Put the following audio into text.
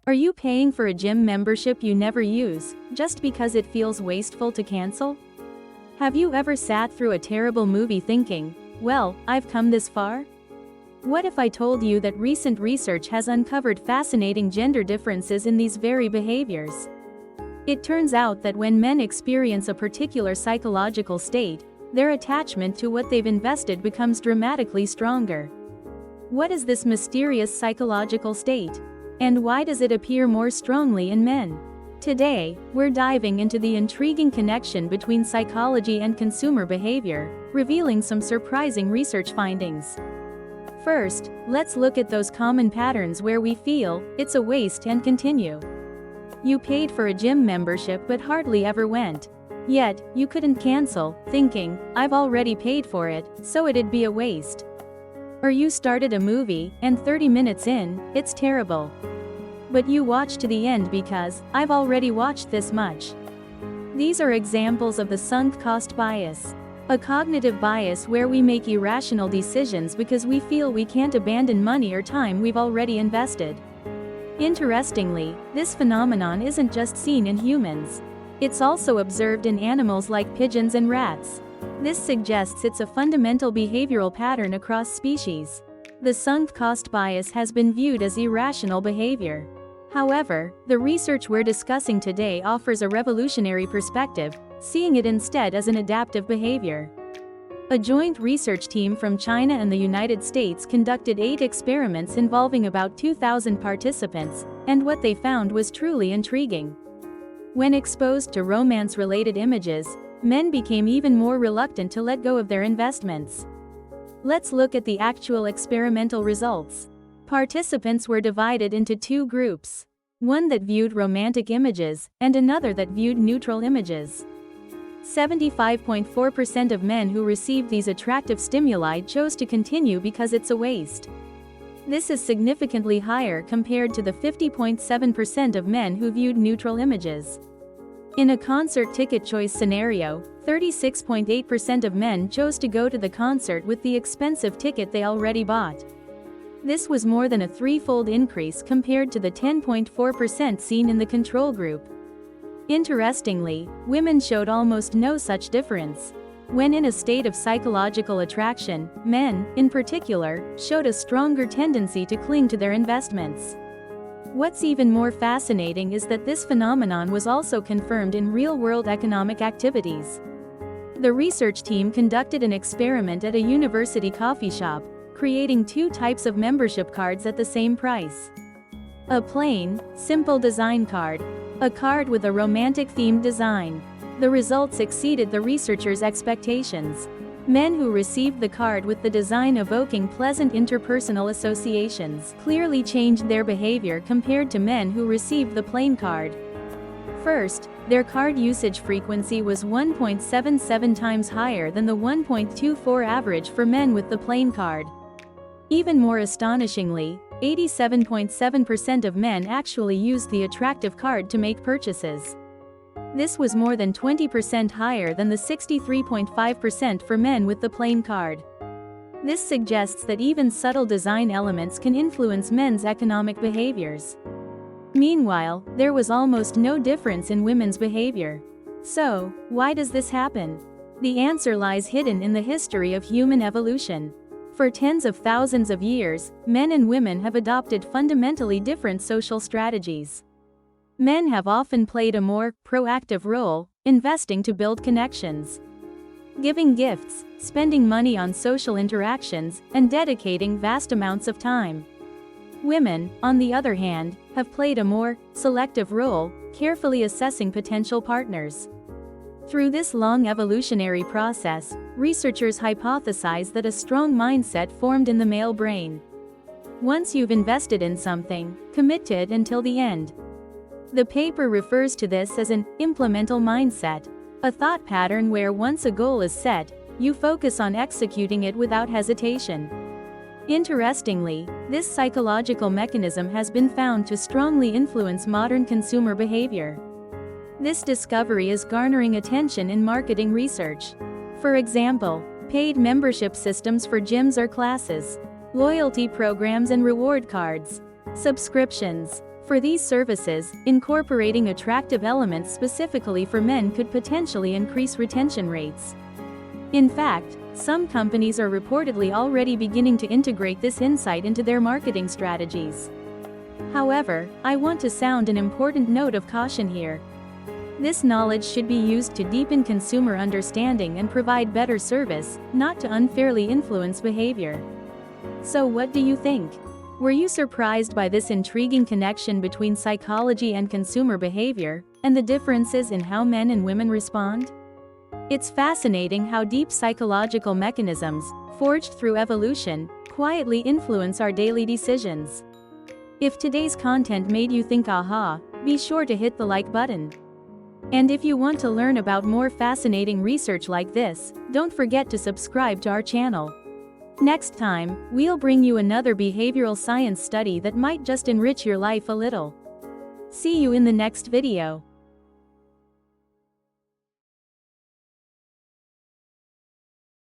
Are you paying for a gym membership you never use, just because it feels wasteful to cancel? Have you ever sat through a terrible movie thinking, well, I've come this far? What if I told you that recent research has uncovered fascinating gender differences in these very behaviors? It turns out that when men experience a particular psychological state, their attachment to what they've invested becomes dramatically stronger. What is this mysterious psychological state? And why does it appear more strongly in men? Today, we're diving into the intriguing connection between psychology and consumer behavior, revealing some surprising research findings. First, let's look at those common patterns where we feel it's a waste and continue. You paid for a gym membership but hardly ever went. Yet, you couldn't cancel, thinking, I've already paid for it, so it'd be a waste. Or you started a movie, and 30 minutes in, it's terrible. But you watch to the end because, I've already watched this much. These are examples of the sunk cost bias. A cognitive bias where we make irrational decisions because we feel we can't abandon money or time we've already invested. Interestingly, this phenomenon isn't just seen in humans. It's also observed in animals like pigeons and rats. This suggests it's a fundamental behavioral pattern across species. The sunk cost bias has been viewed as irrational behavior. However, the research we're discussing today offers a revolutionary perspective, seeing it instead as an adaptive behavior. A joint research team from China and the United States conducted 8 experiments involving about 2,000 participants, and what they found was truly intriguing. When exposed to romance-related images, men became even more reluctant to let go of their investments. Let's look at the actual experimental results. Participants were divided into 2 groups. One that viewed romantic images, and another that viewed neutral images. 75.4% of men who received these attractive stimuli chose to continue because it's a waste. This is significantly higher compared to the 50.7% of men who viewed neutral images. In a concert ticket choice scenario, 36.8% of men chose to go to the concert with the expensive ticket they already bought. This was more than a 3-fold increase compared to the 10.4% seen in the control group. Interestingly, women showed almost no such difference. When in a state of psychological attraction, men, in particular, showed a stronger tendency to cling to their investments. What's even more fascinating is that this phenomenon was also confirmed in real-world economic activities. The research team conducted an experiment at a university coffee shop, creating 2 types of membership cards at the same price. A plain, simple design card. A card with a romantic-themed design. The results exceeded the researchers' expectations. Men who received the card with the design evoking pleasant interpersonal associations clearly changed their behavior compared to men who received the plain card. First, their card usage frequency was 1.77 times higher than the 1.24 average for men with the plain card. Even more astonishingly, 87.7% of men actually used the attractive card to make purchases. This was more than 20% higher than the 63.5% for men with the plain card. This suggests that even subtle design elements can influence men's economic behaviors. Meanwhile, there was almost no difference in women's behavior. So, why does this happen? The answer lies hidden in the history of human evolution. For tens of thousands of years, men and women have adopted fundamentally different social strategies. Men have often played a more proactive role, investing to build connections, giving gifts, spending money on social interactions, and dedicating vast amounts of time. Women, on the other hand, have played a more selective role, carefully assessing potential partners. Through this long evolutionary process, researchers hypothesize that a strong mindset formed in the male brain. Once you've invested in something, commit to it until the end. The paper refers to this as an implemental mindset, a thought pattern where once a goal is set, you focus on executing it without hesitation. Interestingly, this psychological mechanism has been found to strongly influence modern consumer behavior. This discovery is garnering attention in marketing research. For example, paid membership systems for gyms or classes, loyalty programs and reward cards, subscriptions, For these services, incorporating attractive elements specifically for men could potentially increase retention rates. In fact, some companies are reportedly already beginning to integrate this insight into their marketing strategies. However, I want to sound an important note of caution here. This knowledge should be used to deepen consumer understanding and provide better service, not to unfairly influence behavior. So what do you think? Were you surprised by this intriguing connection between psychology and consumer behavior, and the differences in how men and women respond? It's fascinating how deep psychological mechanisms, forged through evolution, quietly influence our daily decisions. If today's content made you think aha, be sure to hit the like button. And if you want to learn about more fascinating research like this, don't forget to subscribe to our channel. Next time, we'll bring you another behavioral science study that might just enrich your life a little. See you in the next video.